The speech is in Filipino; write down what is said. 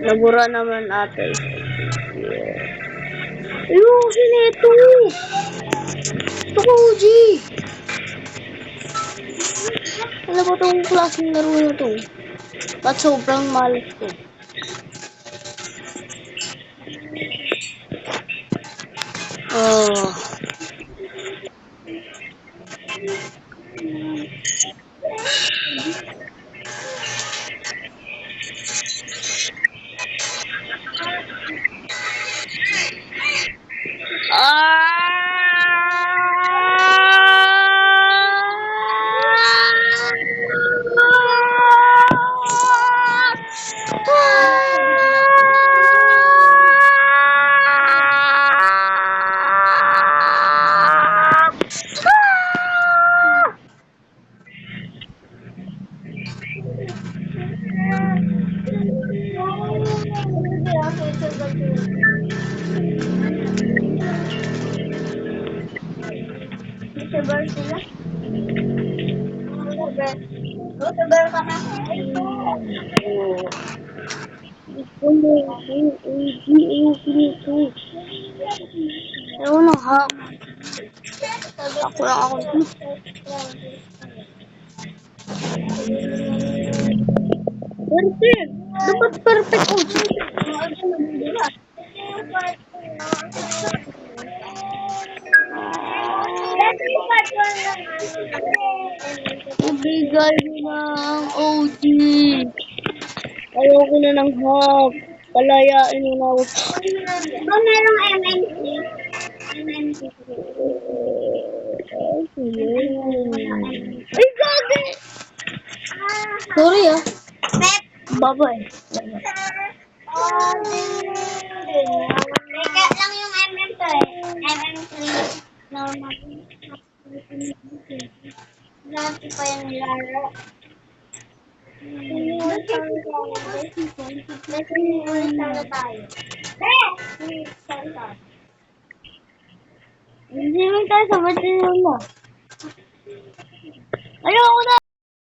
Nabura naman ate. Ayusin ito. Ito ko, OG. Ano ba itong klaseng laro na to? Ba't sobrang malas to? Oh. YouTuber sila? YouTuber ka na? Ayusin ito. Ayaw na ha. Ako lang ako. Perfect. Dapat perfect OG. Ibigay mo ng OG. Ayoko na ng hug. Palayain mo na ako. Ba merong MNC? MNC. Ay, gagi! Sorry ah. Pep. Babay. Kaya lang yung MM to eh. MM3. Normal. Dati pa yung nilaro. Hindi mo tayo sa batin mo. Ayoko na.